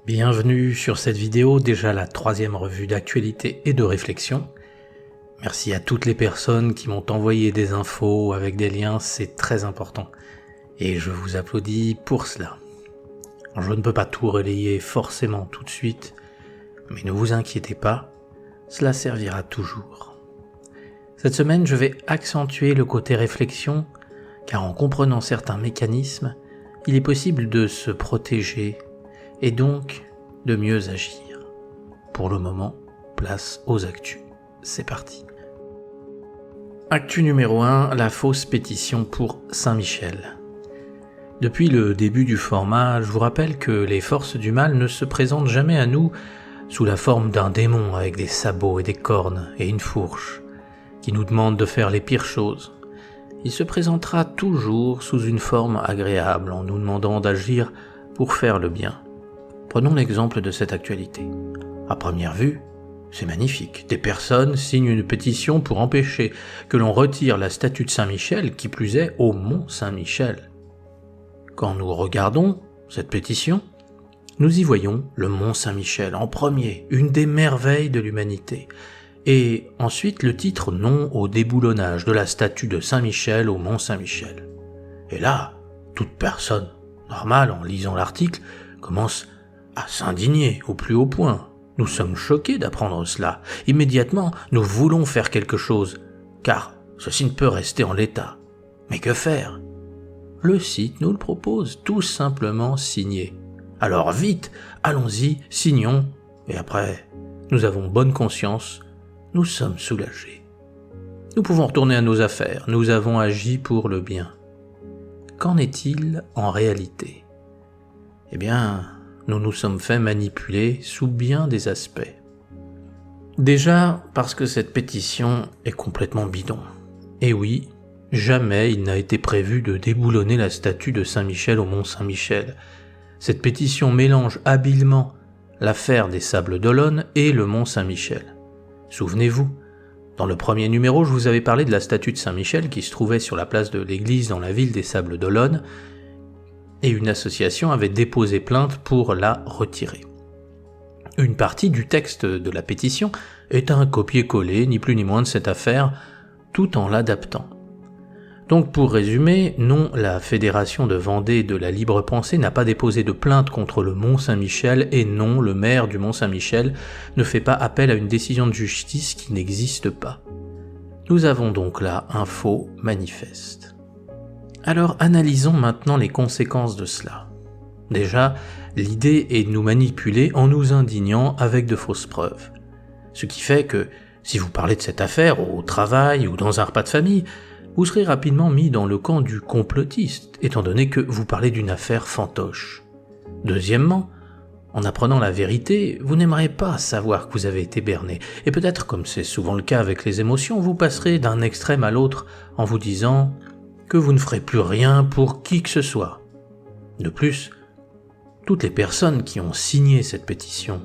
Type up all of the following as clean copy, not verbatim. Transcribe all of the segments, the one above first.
Bienvenue sur cette vidéo, déjà la 3e revue d'actualité et de réflexion. Merci à toutes les personnes qui m'ont envoyé des infos avec des liens, c'est très important. Et je vous applaudis pour cela. Je ne peux pas tout relayer forcément tout de suite, mais ne vous inquiétez pas, cela servira toujours. Cette semaine, je vais accentuer le côté réflexion, car en comprenant certains mécanismes, il est possible de se protéger et donc de mieux agir. Pour le moment, place aux actus. C'est parti. Actu numéro 1, la fausse pétition pour Saint-Michel. Depuis le début du format, je vous rappelle que les forces du mal ne se présentent jamais à nous sous la forme d'un démon avec des sabots et des cornes et une fourche, qui nous demande de faire les pires choses. Il se présentera toujours sous une forme agréable en nous demandant d'agir pour faire le bien. Prenons l'exemple de cette actualité. À première vue, c'est magnifique. Des personnes signent une pétition pour empêcher que l'on retire la statue de Saint-Michel, qui plus est au Mont Saint-Michel. Quand nous regardons cette pétition, nous y voyons le Mont Saint-Michel en premier, une des merveilles de l'humanité. Et ensuite le titre « Non au déboulonnage de la statue de Saint-Michel au Mont Saint-Michel ». Et là, toute personne normale en lisant l'article commence à s'indigner au plus haut point. Nous sommes choqués d'apprendre cela. Immédiatement, nous voulons faire quelque chose, car ceci ne peut rester en l'état. Mais que faire ? Le site nous le propose, tout simplement signer. Alors vite, allons-y, signons, et après, nous avons bonne conscience, nous sommes soulagés. Nous pouvons retourner à nos affaires, nous avons agi pour le bien. Qu'en est-il en réalité ? Eh bien, nous nous sommes fait manipuler sous bien des aspects. Déjà, parce que cette pétition est complètement bidon. Et oui, jamais il n'a été prévu de déboulonner la statue de Saint-Michel au Mont Saint-Michel. Cette pétition mélange habilement l'affaire des Sables d'Olonne et le Mont Saint-Michel. Souvenez-vous, dans le premier numéro, je vous avais parlé de la statue de Saint-Michel qui se trouvait sur la place de l'église dans la ville des Sables d'Olonne, et une association avait déposé plainte pour la retirer. Une partie du texte de la pétition est un copier-coller, ni plus ni moins de cette affaire, tout en l'adaptant. Donc pour résumer, non, la Fédération de Vendée de la Libre Pensée n'a pas déposé de plainte contre le Mont Saint-Michel, et non, le maire du Mont Saint-Michel ne fait pas appel à une décision de justice qui n'existe pas. Nous avons donc là un faux manifeste. Alors analysons maintenant les conséquences de cela. Déjà, l'idée est de nous manipuler en nous indignant avec de fausses preuves. Ce qui fait que, si vous parlez de cette affaire au travail ou dans un repas de famille, vous serez rapidement mis dans le camp du complotiste, étant donné que vous parlez d'une affaire fantoche. Deuxièmement, en apprenant la vérité, vous n'aimerez pas savoir que vous avez été berné, et peut-être, comme c'est souvent le cas avec les émotions, vous passerez d'un extrême à l'autre en vous disant que vous ne ferez plus rien pour qui que ce soit. De plus, toutes les personnes qui ont signé cette pétition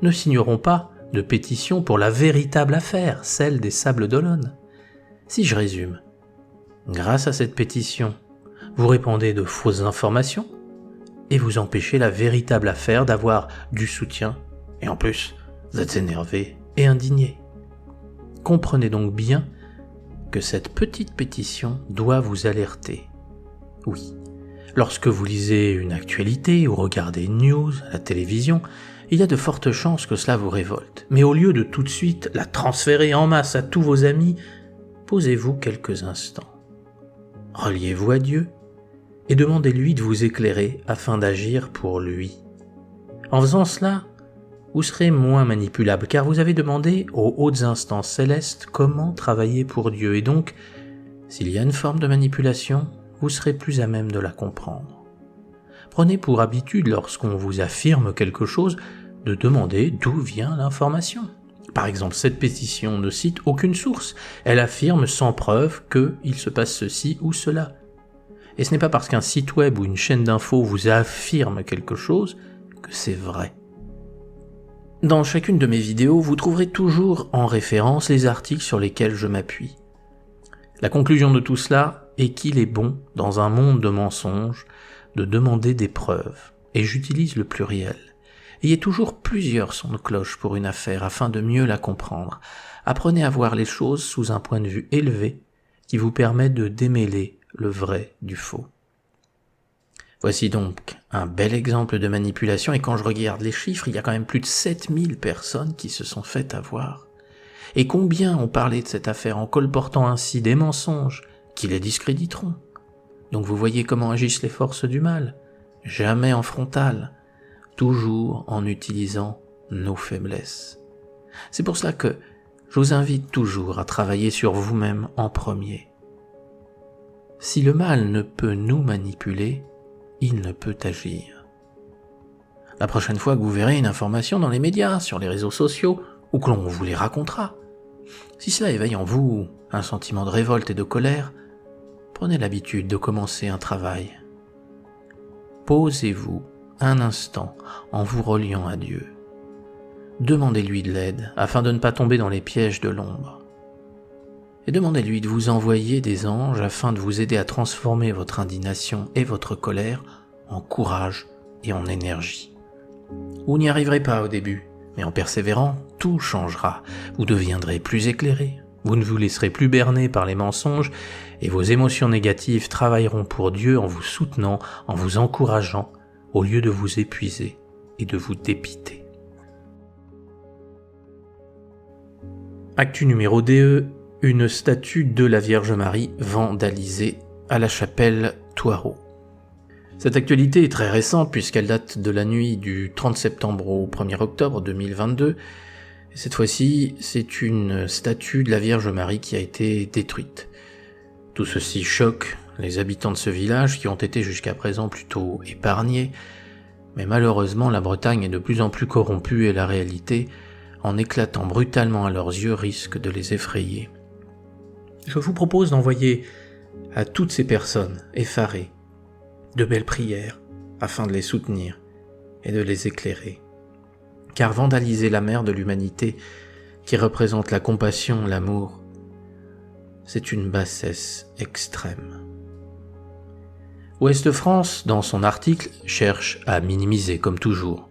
ne signeront pas de pétition pour la véritable affaire, celle des Sables d'Olonne. Si je résume, grâce à cette pétition, vous répandez de fausses informations et vous empêchez la véritable affaire d'avoir du soutien, et en plus, vous êtes énervé et indigné. Comprenez donc bien que cette petite pétition doit vous alerter. Oui, lorsque vous lisez une actualité ou regardez une news à la télévision, il y a de fortes chances que cela vous révolte. Mais au lieu de tout de suite la transférer en masse à tous vos amis, posez-vous quelques instants. Reliez-vous à Dieu et demandez-lui de vous éclairer afin d'agir pour lui. En faisant cela, vous serez moins manipulable car vous avez demandé aux hautes instances célestes comment travailler pour Dieu et donc, s'il y a une forme de manipulation, vous serez plus à même de la comprendre. Prenez pour habitude lorsqu'on vous affirme quelque chose de demander d'où vient l'information. Par exemple, cette pétition ne cite aucune source, elle affirme sans preuve qu'il se passe ceci ou cela. Et ce n'est pas parce qu'un site web ou une chaîne d'infos vous affirme quelque chose que c'est vrai. Dans chacune de mes vidéos, vous trouverez toujours en référence les articles sur lesquels je m'appuie. La conclusion de tout cela est qu'il est bon, dans un monde de mensonges, de demander des preuves, et j'utilise le pluriel. Ayez toujours plusieurs sons de cloche pour une affaire afin de mieux la comprendre. Apprenez à voir les choses sous un point de vue élevé qui vous permet de démêler le vrai du faux. Voici donc un bel exemple de manipulation, et quand je regarde les chiffres, il y a quand même plus de 7000 personnes qui se sont faites avoir. Et combien ont parlé de cette affaire en colportant ainsi des mensonges qui les discréditeront. Donc vous voyez comment agissent les forces du mal, jamais en frontal, toujours en utilisant nos faiblesses. C'est pour cela que je vous invite toujours à travailler sur vous-même en premier. Si le mal ne peut nous manipuler, il ne peut agir. La prochaine fois que vous verrez une information dans les médias, sur les réseaux sociaux, ou que l'on vous les racontera, si cela éveille en vous un sentiment de révolte et de colère, prenez l'habitude de commencer un travail. Posez-vous un instant en vous reliant à Dieu. Demandez-lui de l'aide afin de ne pas tomber dans les pièges de l'ombre. Et demandez-lui de vous envoyer des anges afin de vous aider à transformer votre indignation et votre colère en courage et en énergie. Vous n'y arriverez pas au début, mais en persévérant, tout changera. Vous deviendrez plus éclairé, vous ne vous laisserez plus berner par les mensonges et vos émotions négatives travailleront pour Dieu en vous soutenant, en vous encourageant, au lieu de vous épuiser et de vous dépiter. Actu numéro DE, une statue de la Vierge Marie vandalisée à la chapelle Thoireau. Cette actualité est très récente puisqu'elle date de la nuit du 30 septembre au 1er octobre 2022. Et cette fois-ci, c'est une statue de la Vierge Marie qui a été détruite. Tout ceci choque les habitants de ce village qui ont été jusqu'à présent plutôt épargnés, mais malheureusement la Bretagne est de plus en plus corrompue et la réalité, en éclatant brutalement à leurs yeux, risque de les effrayer. Je vous propose d'envoyer à toutes ces personnes effarées de belles prières afin de les soutenir et de les éclairer. Car vandaliser la mère de l'humanité qui représente la compassion, l'amour, c'est une bassesse extrême. Ouest France, dans son article, cherche à minimiser comme toujours.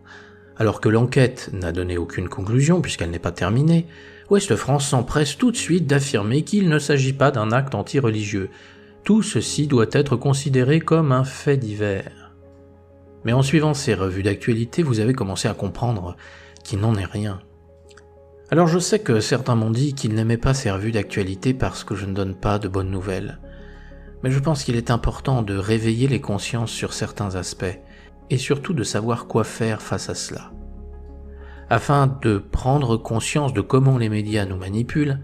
Alors que l'enquête n'a donné aucune conclusion puisqu'elle n'est pas terminée, Ouest France s'empresse tout de suite d'affirmer qu'il ne s'agit pas d'un acte anti-religieux. Tout ceci doit être considéré comme un fait divers. Mais en suivant ces revues d'actualité, vous avez commencé à comprendre qu'il n'en est rien. Alors je sais que certains m'ont dit qu'ils n'aimaient pas ces revues d'actualité parce que je ne donne pas de bonnes nouvelles. Mais je pense qu'il est important de réveiller les consciences sur certains aspects, et surtout de savoir quoi faire face à cela. Afin de prendre conscience de comment les médias nous manipulent,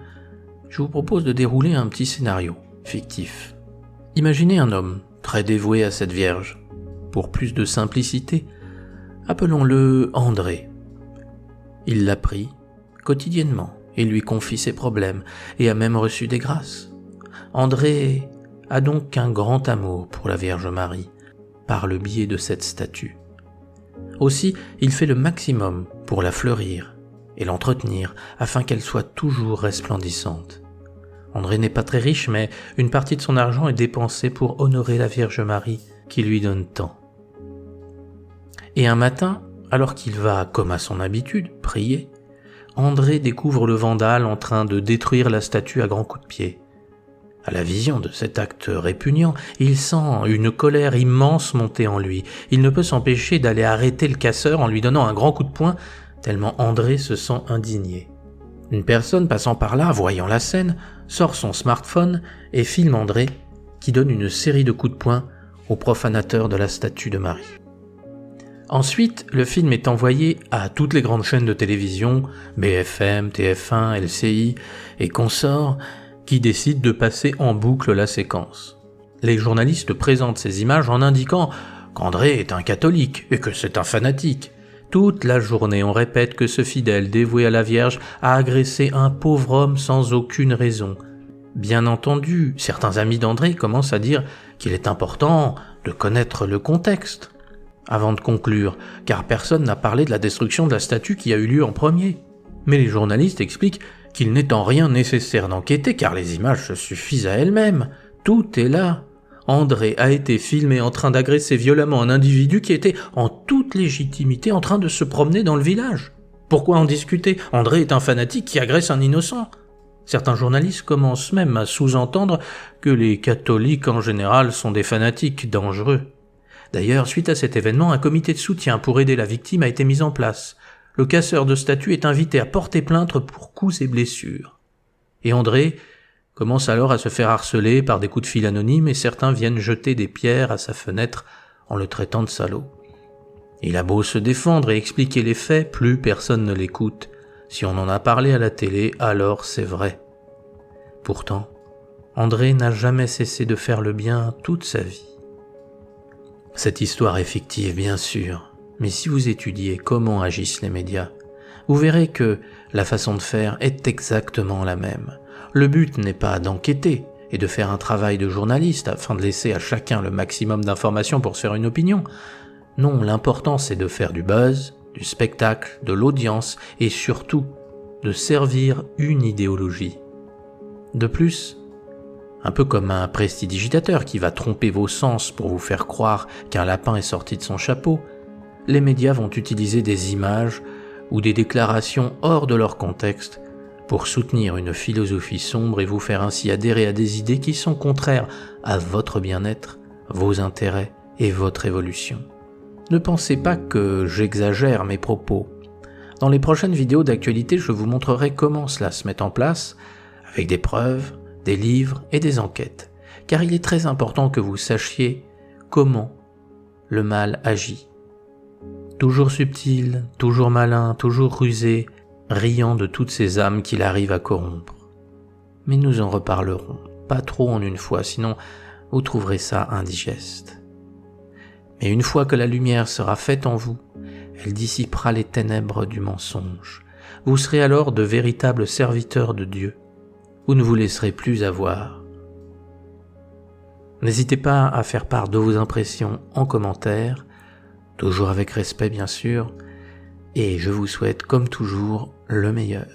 je vous propose de dérouler un petit scénario fictif. Imaginez un homme très dévoué à cette Vierge. Pour plus de simplicité, appelons-le André. Il la prie quotidiennement et lui confie ses problèmes et a même reçu des grâces. André a donc un grand amour pour la Vierge Marie par le biais de cette statue. Aussi, il fait le maximum pour la fleurir et l'entretenir afin qu'elle soit toujours resplendissante. André n'est pas très riche, mais une partie de son argent est dépensée pour honorer la Vierge Marie qui lui donne tant. Et un matin, alors qu'il va, comme à son habitude, prier, André découvre le vandale en train de détruire la statue à grands coups de pied. À la vision de cet acte répugnant, il sent une colère immense monter en lui. Il ne peut s'empêcher d'aller arrêter le casseur en lui donnant un grand coup de poing, tellement André se sent indigné. Une personne passant par là, voyant la scène, sort son smartphone et filme André, qui donne une série de coups de poing au profanateur de la statue de Marie. Ensuite, le film est envoyé à toutes les grandes chaînes de télévision, BFM, TF1, LCI et consorts, qui décident de passer en boucle la séquence. Les journalistes présentent ces images en indiquant qu'André est un catholique et que c'est un fanatique. Toute la journée, on répète que ce fidèle dévoué à la Vierge a agressé un pauvre homme sans aucune raison. Bien entendu, certains amis d'André commencent à dire qu'il est important de connaître le contexte avant de conclure, car personne n'a parlé de la destruction de la statue qui a eu lieu en premier. Mais les journalistes expliquent qu'il n'est en rien nécessaire d'enquêter car les images se suffisent à elles-mêmes. Tout est là. André a été filmé en train d'agresser violemment un individu qui était en toute légitimité en train de se promener dans le village. Pourquoi en discuter? André est un fanatique qui agresse un innocent. Certains journalistes commencent même à sous-entendre que les catholiques en général sont des fanatiques dangereux. D'ailleurs, suite à cet événement, un comité de soutien pour aider la victime a été mis en place. Le casseur de statues est invité à porter plainte pour coups et blessures. Et André commence alors à se faire harceler par des coups de fil anonymes et certains viennent jeter des pierres à sa fenêtre en le traitant de salaud. Il a beau se défendre et expliquer les faits, plus personne ne l'écoute. Si on en a parlé à la télé, alors c'est vrai. Pourtant, André n'a jamais cessé de faire le bien toute sa vie. Cette histoire est fictive, bien sûr, mais si vous étudiez comment agissent les médias, vous verrez que la façon de faire est exactement la même. Le but n'est pas d'enquêter et de faire un travail de journaliste afin de laisser à chacun le maximum d'informations pour se faire une opinion. Non, l'important c'est de faire du buzz, du spectacle, de l'audience et surtout de servir une idéologie. De plus, un peu comme un prestidigitateur qui va tromper vos sens pour vous faire croire qu'un lapin est sorti de son chapeau, les médias vont utiliser des images ou des déclarations hors de leur contexte pour soutenir une philosophie sombre et vous faire ainsi adhérer à des idées qui sont contraires à votre bien-être, vos intérêts et votre évolution. Ne pensez pas que j'exagère mes propos. Dans les prochaines vidéos d'actualité, je vous montrerai comment cela se met en place, avec des preuves, des livres et des enquêtes, car il est très important que vous sachiez comment le mal agit. Toujours subtil, toujours malin, toujours rusé, riant de toutes ces âmes qu'il arrive à corrompre. Mais nous en reparlerons, pas trop en une fois, sinon vous trouverez ça indigeste. Mais une fois que la lumière sera faite en vous, elle dissipera les ténèbres du mensonge. Vous serez alors de véritables serviteurs de Dieu. Vous ne vous laisserez plus avoir. N'hésitez pas à faire part de vos impressions en commentaire, toujours avec respect bien sûr, et je vous souhaite comme toujours le meilleur.